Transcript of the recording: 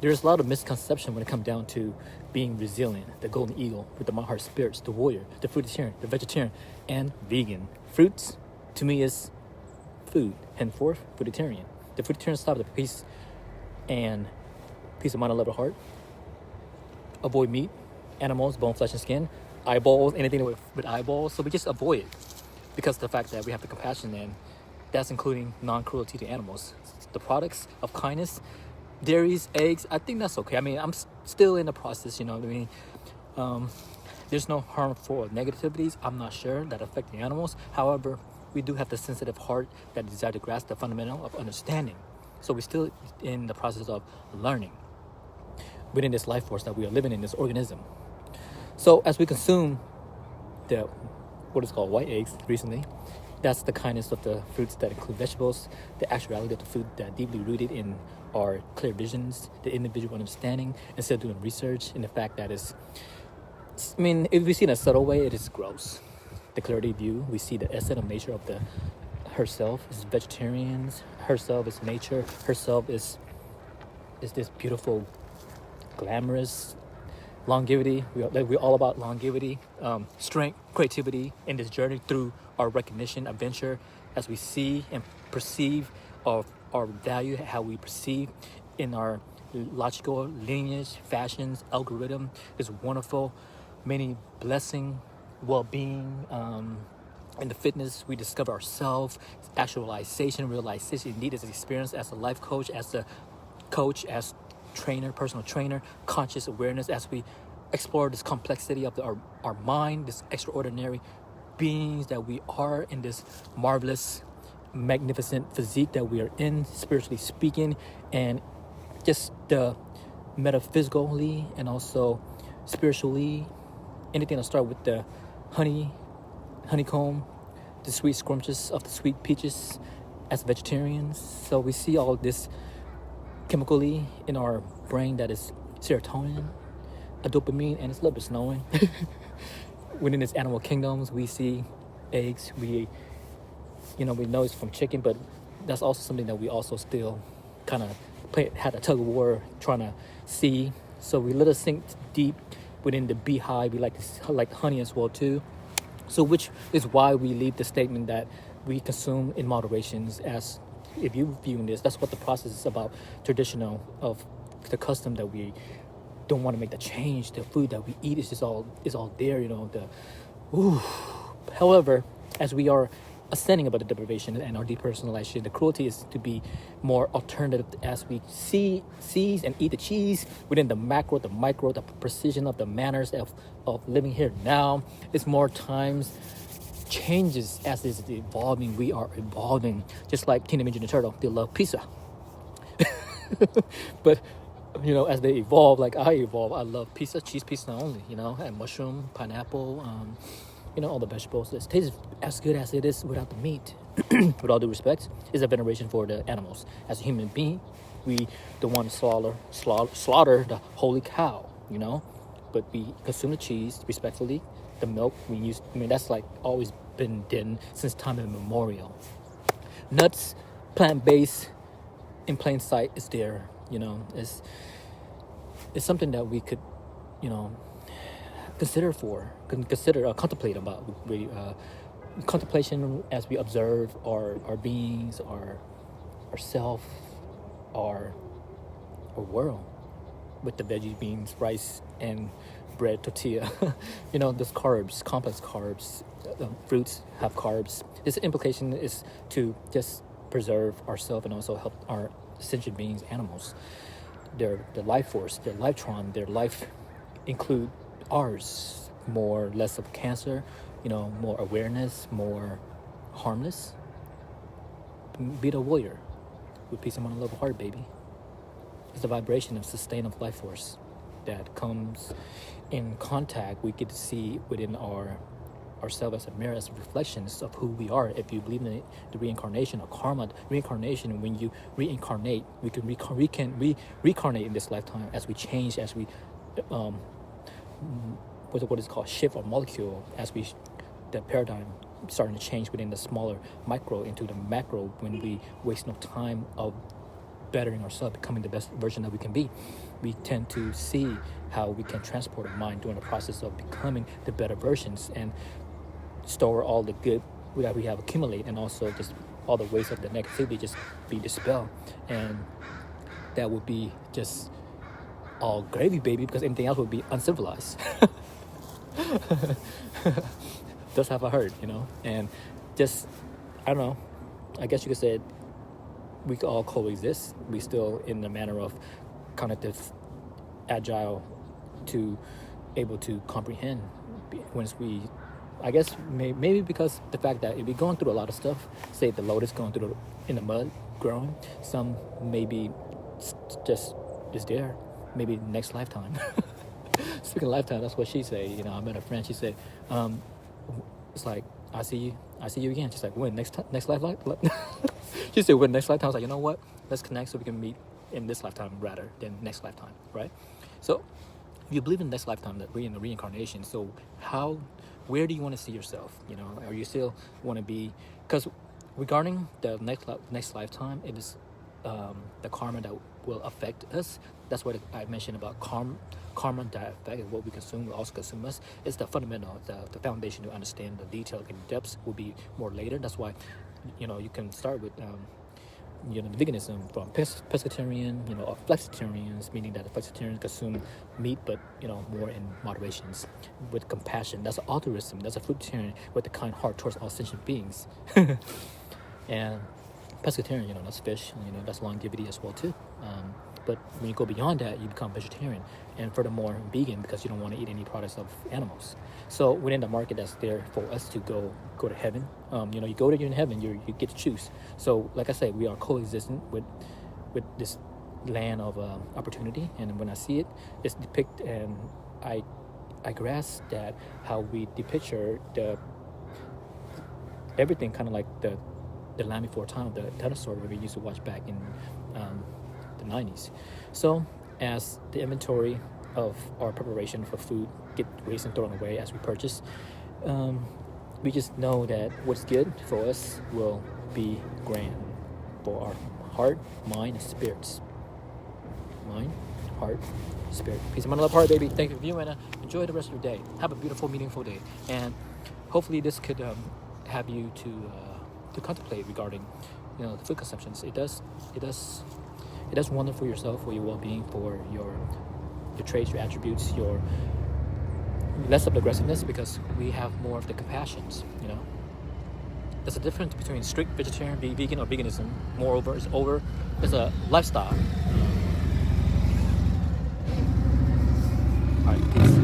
There's a lot of misconception when it comes down to being resilient. The golden eagle with the my heart spirits, the warrior, the fruitarian, the vegetarian, and vegan. Fruits, to me, is food. Henceforth, fruitarian. The fruitarian stop at peace and peace of mind and love of heart. Avoid meat, animals, bone, flesh, and skin, eyeballs, anything with eyeballs. So we just avoid it because of the fact that we have the compassion, and that's including non-cruelty to animals. The products of kindness, dairies, eggs, I think that's okay. I mean, I'm still in the process, you know what I mean? There's no harmful negativities, I'm not sure, that affect the animals. However, we do have the sensitive heart that desire to grasp the fundamental of understanding. So we're still in the process of learning within this life force that we are living in, this organism. So as we consume the what is called white eggs recently, that's the kindness of the fruits that include vegetables, the actuality of the food that deeply rooted in our clear visions, the individual understanding, instead of doing research, and the fact that I mean, if we see in a subtle way, it is gross. The clarity view, we see the essence of nature of the herself is vegetarians, herself is nature, herself is this beautiful, glamorous longevity. We're all about longevity, strength, creativity in this journey through our recognition, adventure, as we see and perceive our value, how we perceive in our logical lineage, fashions, algorithm is wonderful, many blessing, well-being. In the fitness, we discover ourselves, actualization, realization. Indeed, as an experience as a life coach, as a coach, as trainer, personal trainer, conscious awareness, as we explore this complexity of our mind, this extraordinary beings that we are in this marvelous, magnificent physique that we are in, spiritually speaking, and just the metaphysically and also spiritually, anything that start with the honeycomb, the sweet scrumptious of the sweet peaches as vegetarians. So we see all this chemically in our brain that is serotonin, a dopamine, and it's a little bit snowing. Within this animal kingdoms, we see eggs. We know it's from chicken, but that's also something that we also still kind of had a tug of war trying to see. So we let us sink deep within the beehive. We like honey as well too. So which is why we leave the statement that we consume in moderations. As if you viewing this, that's what the process is about. Traditional of the custom that we don't want to make the change. The food that we eat is all there. However, as we are ascending about the deprivation and our depersonalization, the cruelty is to be more alternative as we seize and eat the cheese within the macro, the micro, the precision of the manners of living here now. It's more times changes as it's evolving. We are evolving, just like Teenage Mutant Ninja Turtle. They love pizza, but as they evolve, like I evolve, I love pizza, cheese pizza only. And mushroom, pineapple. All the vegetables. It tastes as good as it is without the meat. With all due respect, is a veneration for the animals. As a human being, we don't want to slaughter the holy cow, but we consume the cheese respectfully. The milk we use, that's like always been done since time immemorial. Nuts, plant-based, in plain sight is there. It's something that we could, contemplate about. Contemplation as we observe our beings, our self, our world, with the veggie, beans, rice, and bread, tortilla. There's carbs, complex carbs. Fruits have carbs. This implication is to just preserve ourselves and also help our sentient beings, animals. Their life force, their lifetron, their life include ours. Less of cancer, more awareness, more harmless. Be the warrior with peace of mind and love of heart, baby. It's the vibration of sustainable life force that comes in contact. We get to see within ourselves as a mirror, as reflections of who we are. If you believe in the reincarnation or karma, reincarnation, when you reincarnate, we can reincarnate in this lifetime as we change, as we what is called shift or molecule, as the paradigm starting to change within the smaller micro into the macro, when we waste no time of bettering ourselves, becoming the best version that we can be. We tend to see how we can transport our mind during the process of becoming the better versions and store all the good that we have accumulated, and also just all the waste of the negativity just be dispelled. And that would be just all gravy, baby, because anything else would be uncivilized. That's how I heard, and just, I don't know, I guess you could say we could all coexist. We still in the manner of cognitive, agile, to able to comprehend once we, I guess maybe because the fact that if we're going through a lot of stuff, say the lotus going through in the mud growing, some maybe just is there, maybe next lifetime. Speaking of lifetime, that's what she said. I met a friend. She said, "It's like I see you again." She's like, "When next life?" She said, "When next lifetime?" I was like, "You know what? Let's connect so we can meet in this lifetime rather than next lifetime, right?" So, if you believe in next lifetime, that we're in the reincarnation, so where do you want to see yourself? Are you still want to be? Because regarding the next lifetime, it is the karma that will affect us. That's what I mentioned about karma that affects what we consume will also consume us. It's the fundamental, the foundation to understand the detail and depths will be more later. That's why, you can start with, the veganism from pescatarian, or flexitarians, meaning that the flexitarians consume meat, but, more in moderations, with compassion. That's altruism. That's a fruitarian with a kind heart towards all sentient beings. And pescatarian, that's fish, that's longevity as well too. But when you go beyond that, you become vegetarian, and furthermore vegan, because you don't want to eat any products of animals. So within the market that's there for us to go to heaven, you go there, you're in heaven, you get to choose. So like I said, we are coexisting with this land of opportunity, and when I see it, it's depicted, and I grasp that how we depict everything kind of like the land before time, the dinosaur where we used to watch back in the 90s. So as the inventory of our preparation for food get waste and thrown away as we purchase, we just know that what's good for us will be grand for our heart, mind, and spirits. Mind, heart, spirit. Peace and love, heart, baby. Thank you for viewing, and enjoy the rest of your day. Have a beautiful, meaningful day, and hopefully this could have you to contemplate regarding the food consumptions. It does wonder for yourself, for your well-being, for your traits, your attributes, your less of the aggressiveness, because we have more of the compassions. There's a difference between strict vegetarian, vegan, or veganism. Moreover, it's a lifestyle. All right, peace.